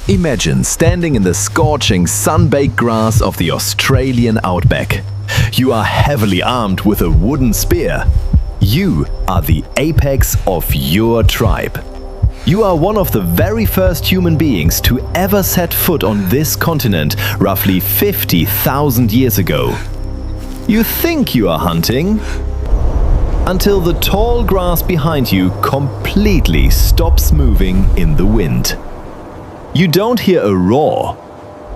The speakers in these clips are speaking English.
Imagine standing in the scorching, sun-baked grass of the Australian Outback. You are heavily armed with a wooden spear. You are the apex of your tribe. You are one of the very first human beings to ever set foot on this continent roughly 50,000 years ago. You think you are hunting until the tall grass behind you completely stops moving in the wind. You don't hear a roar.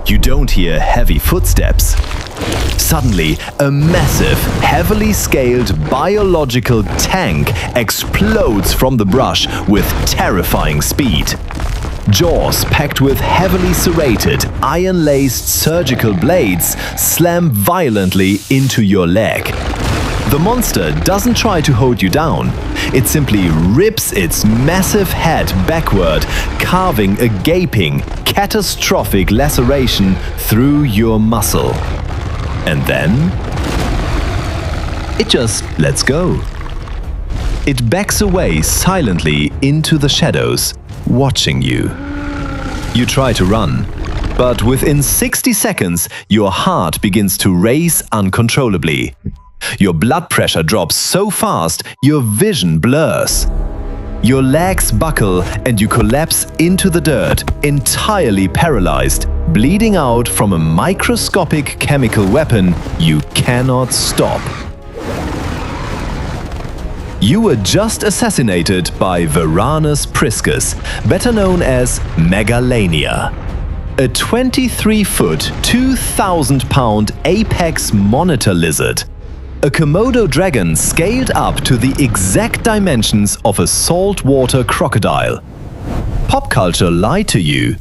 You don't hear heavy footsteps. Suddenly, a massive, heavily scaled biological tank explodes from the brush with terrifying speed. Jaws packed with heavily serrated, iron-laced surgical blades slam violently into your leg. The monster doesn't try to hold you down. It simply rips its massive head backward, carving a gaping, catastrophic laceration through your muscle. And then it just lets go. It backs away silently into the shadows, watching you. You try to run, but within 60 seconds, your heart begins to race uncontrollably. Your blood pressure drops so fast, your vision blurs. Your legs buckle and you collapse into the dirt, entirely paralyzed, bleeding out from a microscopic chemical weapon you cannot stop. You were just assassinated by Varanus priscus, better known as Megalania. A 23-foot, 2,000-pound apex monitor lizard. A Komodo dragon scaled up to the exact dimensions of a saltwater crocodile. Pop culture lied to you.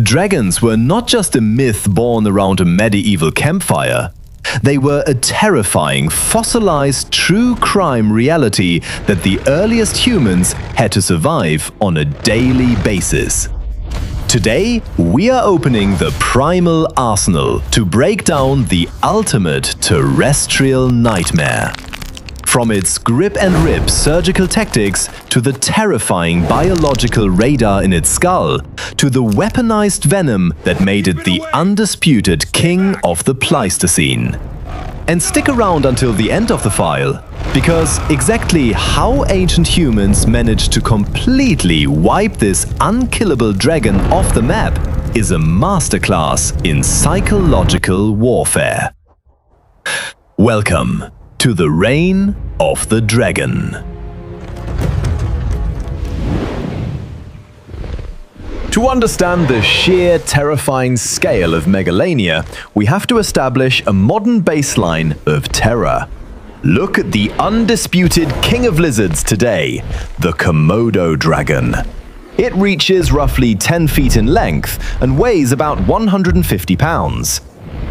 Dragons were not just a myth born around a medieval campfire. They were a terrifying, fossilized true crime reality that the earliest humans had to survive on a daily basis. Today, we are opening the Primal Arsenal to break down the ultimate terrestrial nightmare. From its grip and rip surgical tactics, to the terrifying biological radar in its skull, to the weaponized venom that made it the undisputed king of the Pleistocene. And stick around until the end of the file, because exactly how ancient humans managed to completely wipe this unkillable dragon off the map is a masterclass in psychological warfare. Welcome to the Reign of the Dragon. To understand the sheer terrifying scale of Megalania, we have to establish a modern baseline of terror. Look at the undisputed king of lizards today, the Komodo Dragon. It reaches roughly 10 feet in length and weighs about 150 pounds.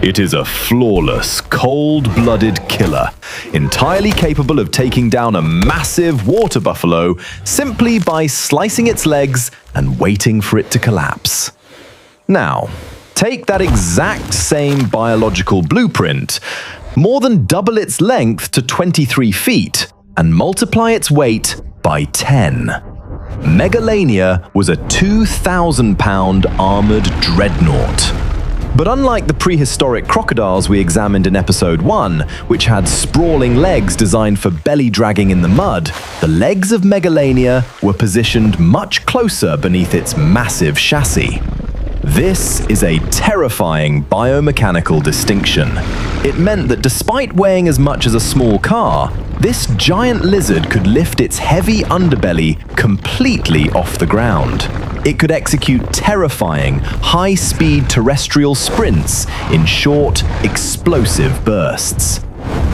It is a flawless, cold-blooded killer, entirely capable of taking down a massive water buffalo simply by slicing its legs and waiting for it to collapse. Now, take that exact same biological blueprint, more than double its length to 23 feet, and multiply its weight by 10. Megalania was a 2,000-pound armored dreadnought. But unlike the prehistoric crocodiles we examined in episode 1, which had sprawling legs designed for belly dragging in the mud, the legs of Megalania were positioned much closer beneath its massive chassis. This is a terrifying biomechanical distinction. It meant that despite weighing as much as a small car, this giant lizard could lift its heavy underbelly completely off the ground. It could execute terrifying, high-speed terrestrial sprints in short, explosive bursts.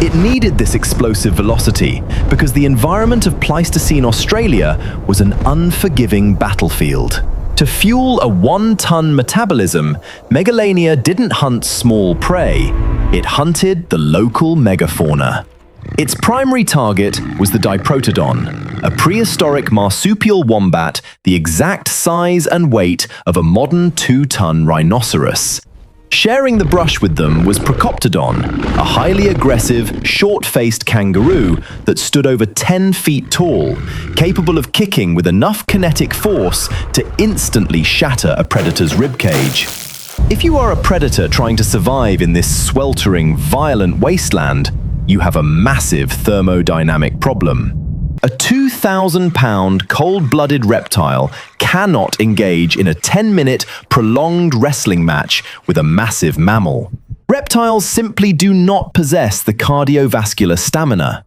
It needed this explosive velocity because the environment of Pleistocene Australia was an unforgiving battlefield. To fuel a 1-ton metabolism, Megalania didn't hunt small prey. It hunted the local megafauna. Its primary target was the diprotodon, a prehistoric marsupial wombat the exact size and weight of a modern 2-ton rhinoceros. Sharing the brush with them was Procoptodon, a highly aggressive, short-faced kangaroo that stood over 10 feet tall, capable of kicking with enough kinetic force to instantly shatter a predator's ribcage. If you are a predator trying to survive in this sweltering, violent wasteland, you have a massive thermodynamic problem. A 2,000-pound cold-blooded reptile cannot engage in a 10-minute prolonged wrestling match with a massive mammal. Reptiles simply do not possess the cardiovascular stamina.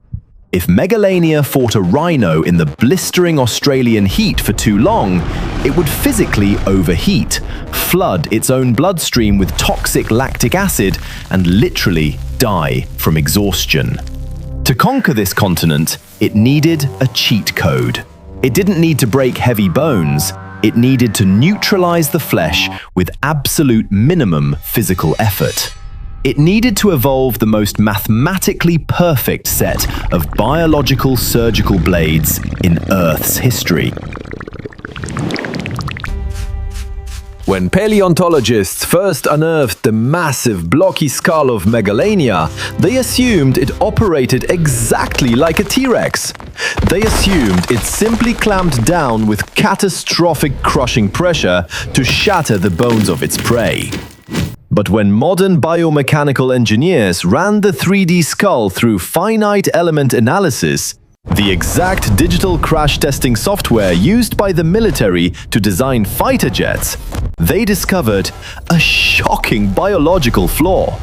If Megalania fought a rhino in the blistering Australian heat for too long, it would physically overheat, flood its own bloodstream with toxic lactic acid, and literally die from exhaustion. To conquer this continent, it needed a cheat code. It didn't need to break heavy bones, it needed to neutralize the flesh with absolute minimum physical effort. It needed to evolve the most mathematically perfect set of biological surgical blades in Earth's history. When paleontologists first unearthed the massive blocky skull of Megalania, they assumed it operated exactly like a T-Rex. They assumed it simply clamped down with catastrophic crushing pressure to shatter the bones of its prey. But when modern biomechanical engineers ran the 3D skull through finite element analysis, the exact digital crash testing software used by the military to design fighter jets, they discovered a shocking biological flaw.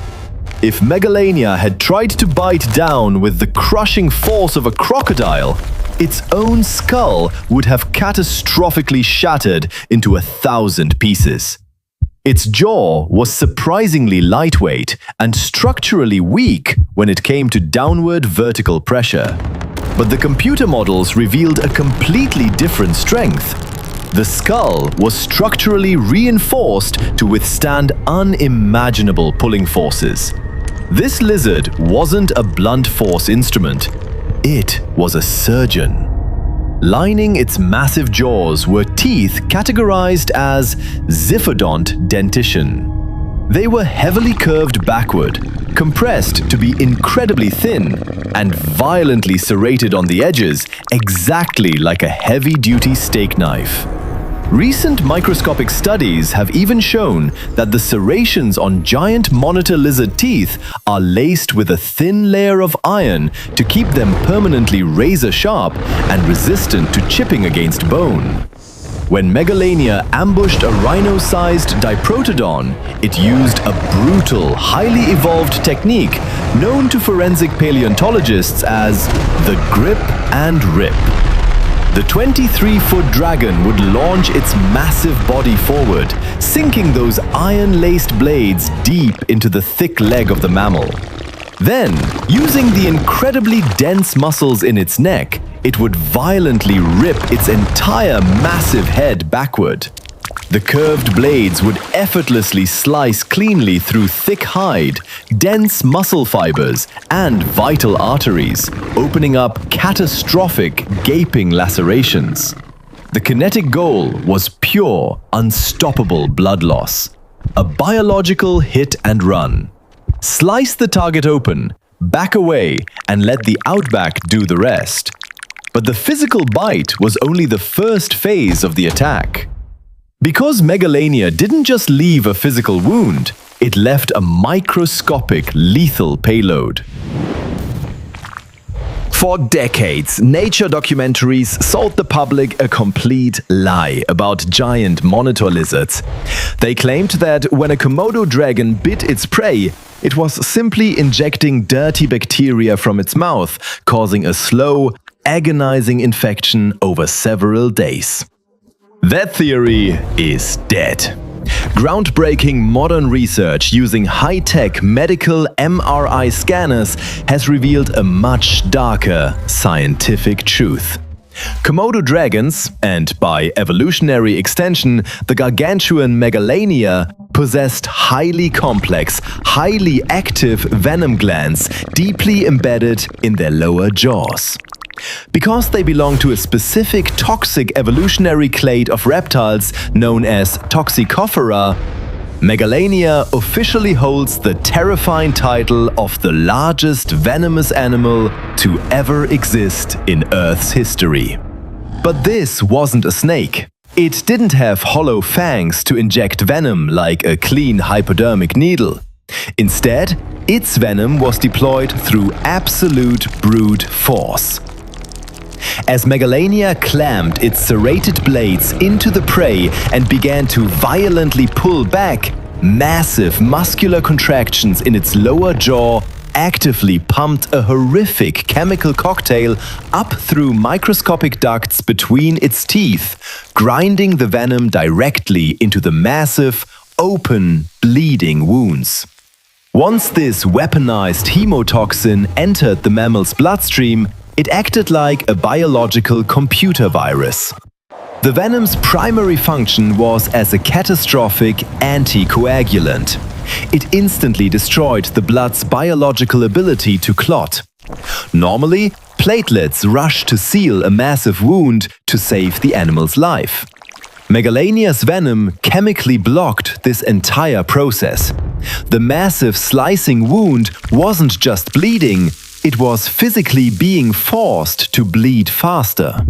If Megalania had tried to bite down with the crushing force of a crocodile, its own skull would have catastrophically shattered into 1,000 pieces. Its jaw was surprisingly lightweight and structurally weak when it came to downward vertical pressure. But the computer models revealed a completely different strength. The skull was structurally reinforced to withstand unimaginable pulling forces. This lizard wasn't a blunt force instrument. It was a surgeon. Lining its massive jaws were teeth categorized as xiphodont dentition. They were heavily curved backward, compressed to be incredibly thin, and violently serrated on the edges, exactly like a heavy-duty steak knife. Recent microscopic studies have even shown that the serrations on giant monitor lizard teeth are laced with a thin layer of iron to keep them permanently razor-sharp and resistant to chipping against bone. When Megalania ambushed a rhino-sized diprotodon, it used a brutal, highly evolved technique known to forensic paleontologists as the grip and rip. The 23-foot dragon would launch its massive body forward, sinking those iron-laced blades deep into the thick leg of the mammal. Then, using the incredibly dense muscles in its neck, it would violently rip its entire massive head backward. The curved blades would effortlessly slice cleanly through thick hide, dense muscle fibers, and vital arteries, opening up catastrophic, gaping lacerations. The kinetic goal was pure, unstoppable blood loss. A biological hit and run. Slice the target open, back away, and let the Outback do the rest. But the physical bite was only the first phase of the attack. Because Megalania didn't just leave a physical wound, it left a microscopic, lethal payload. For decades, nature documentaries sold the public a complete lie about giant monitor lizards. They claimed that when a Komodo dragon bit its prey, it was simply injecting dirty bacteria from its mouth, causing a slow, agonizing infection over several days. That theory is dead. Groundbreaking modern research using high-tech medical MRI scanners has revealed a much darker scientific truth. Komodo dragons, and by evolutionary extension, the gargantuan Megalania, possessed highly complex, highly active venom glands deeply embedded in their lower jaws. Because they belong to a specific toxic evolutionary clade of reptiles known as Toxicophora, Megalania officially holds the terrifying title of the largest venomous animal to ever exist in Earth's history. But this wasn't a snake. It didn't have hollow fangs to inject venom like a clean hypodermic needle. Instead, its venom was deployed through absolute brute force. As Megalania clamped its serrated blades into the prey and began to violently pull back, massive muscular contractions in its lower jaw actively pumped a horrific chemical cocktail up through microscopic ducts between its teeth, grinding the venom directly into the massive, open, bleeding wounds. Once this weaponized hemotoxin entered the mammal's bloodstream, it acted like a biological computer virus. The venom's primary function was as a catastrophic anticoagulant. It instantly destroyed the blood's biological ability to clot. Normally, platelets rush to seal a massive wound to save the animal's life. Megalania's venom chemically blocked this entire process. The massive slicing wound wasn't just bleeding, it was physically being forced to bleed faster.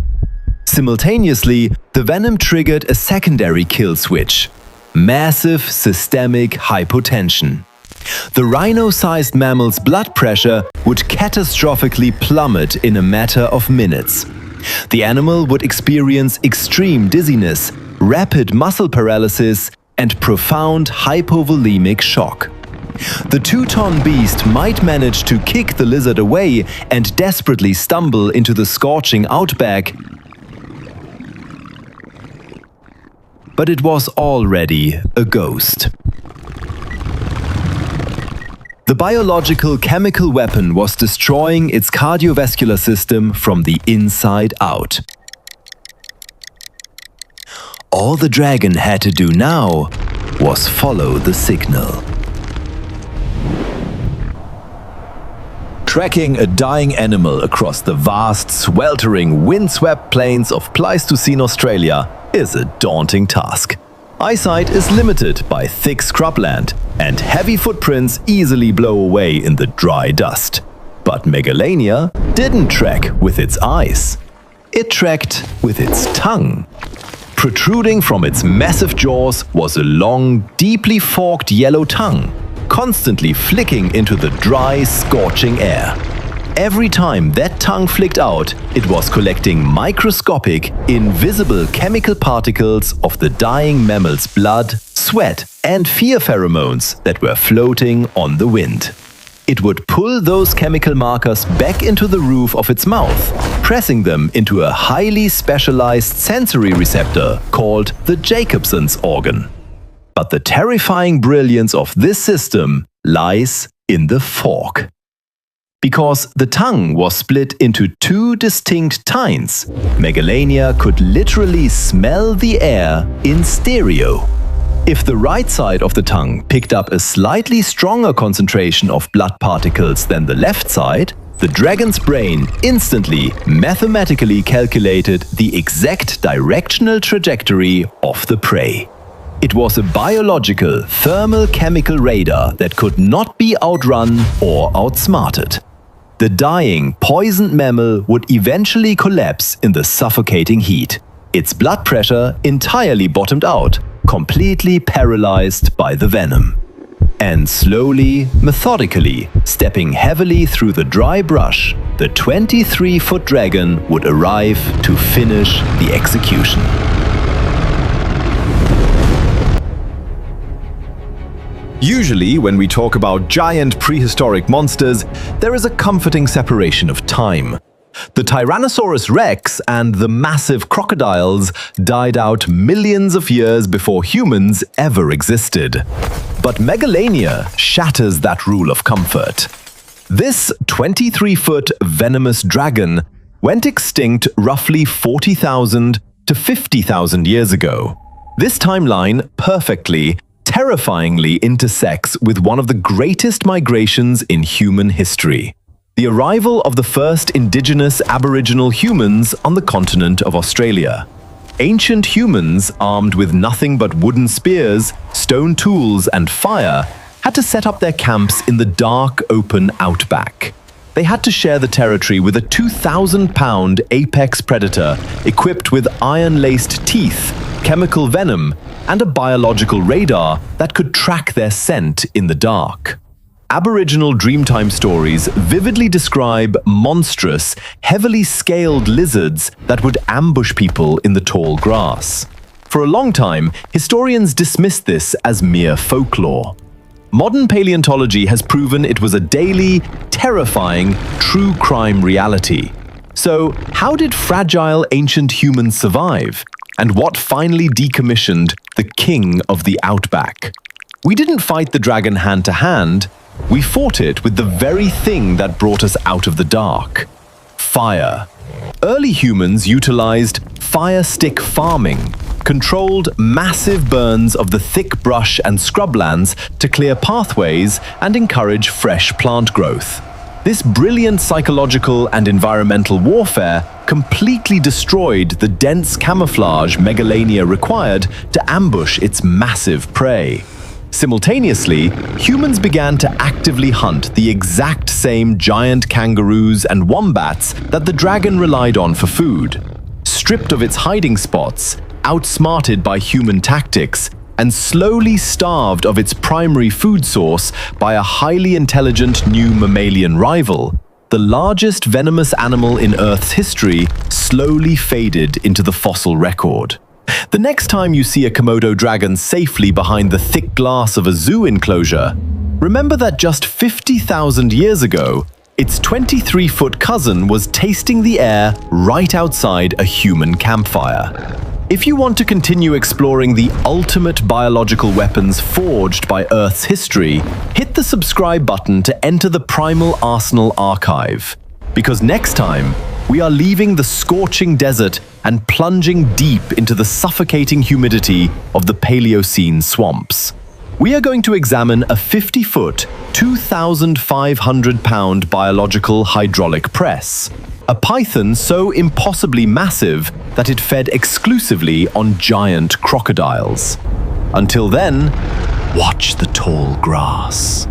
Simultaneously, the venom triggered a secondary kill switch: massive systemic hypotension. The rhino-sized mammal's blood pressure would catastrophically plummet in a matter of minutes. The animal would experience extreme dizziness, rapid muscle paralysis, and profound hypovolemic shock. The 2-ton beast might manage to kick the lizard away and desperately stumble into the scorching outback, but it was already a ghost. The biological chemical weapon was destroying its cardiovascular system from the inside out. All the dragon had to do now was follow the signal. Tracking a dying animal across the vast, sweltering, windswept plains of Pleistocene Australia is a daunting task. Eyesight is limited by thick scrubland, and heavy footprints easily blow away in the dry dust. But Megalania didn't track with its eyes. It tracked with its tongue. Protruding from its massive jaws was a long, deeply forked yellow tongue, constantly flicking into the dry, scorching air. Every time that tongue flicked out, it was collecting microscopic, invisible chemical particles of the dying mammal's blood, sweat, and fear pheromones that were floating on the wind. It would pull those chemical markers back into the roof of its mouth, pressing them into a highly specialized sensory receptor called the Jacobson's organ. But the terrifying brilliance of this system lies in the fork. Because the tongue was split into 2 distinct tines, Megalania could literally smell the air in stereo. If the right side of the tongue picked up a slightly stronger concentration of blood particles than the left side, the dragon's brain instantly mathematically calculated the exact directional trajectory of the prey. It was a biological thermal chemical radar that could not be outrun or outsmarted. The dying, poisoned mammal would eventually collapse in the suffocating heat. Its blood pressure entirely bottomed out, completely paralyzed by the venom. And slowly, methodically, stepping heavily through the dry brush, the 23-foot dragon would arrive to finish the execution. Usually, when we talk about giant prehistoric monsters, there is a comforting separation of time. The Tyrannosaurus rex and the massive crocodiles died out millions of years before humans ever existed. But Megalania shatters that rule of comfort. This 23-foot venomous dragon went extinct roughly 40,000 to 50,000 years ago. This timeline perfectly, terrifyingly intersects with one of the greatest migrations in human history: the arrival of the first indigenous Aboriginal humans on the continent of Australia. Ancient humans, armed with nothing but wooden spears, stone tools, and fire, had to set up their camps in the dark, open outback. They had to share the territory with a 2,000-pound apex predator equipped with iron-laced teeth, chemical venom, and a biological radar that could track their scent in the dark. Aboriginal Dreamtime stories vividly describe monstrous, heavily scaled lizards that would ambush people in the tall grass. For a long time, historians dismissed this as mere folklore. Modern paleontology has proven it was a daily, terrifying, true crime reality. So, how did fragile ancient humans survive? And what finally decommissioned the king of the outback? We didn't fight the dragon hand to hand. We fought it with the very thing that brought us out of the dark: fire. Early humans utilized fire stick farming, controlled massive burns of the thick brush and scrublands to clear pathways and encourage fresh plant growth. This brilliant psychological and environmental warfare completely destroyed the dense camouflage Megalania required to ambush its massive prey. Simultaneously, humans began to actively hunt the exact same giant kangaroos and wombats that the dragon relied on for food. Stripped of its hiding spots, outsmarted by human tactics, and slowly starved of its primary food source by a highly intelligent new mammalian rival, the largest venomous animal in Earth's history slowly faded into the fossil record. The next time you see a Komodo dragon safely behind the thick glass of a zoo enclosure, remember that just 50,000 years ago, its 23-foot cousin was tasting the air right outside a human campfire. If you want to continue exploring the ultimate biological weapons forged by Earth's history, hit the subscribe button to enter the Primal Arsenal archive. Because next time, we are leaving the scorching desert and plunging deep into the suffocating humidity of the Paleocene swamps. We are going to examine a 50-foot, 2,500-pound biological hydraulic press, a python so impossibly massive that it fed exclusively on giant crocodiles. Until then, watch the tall grass.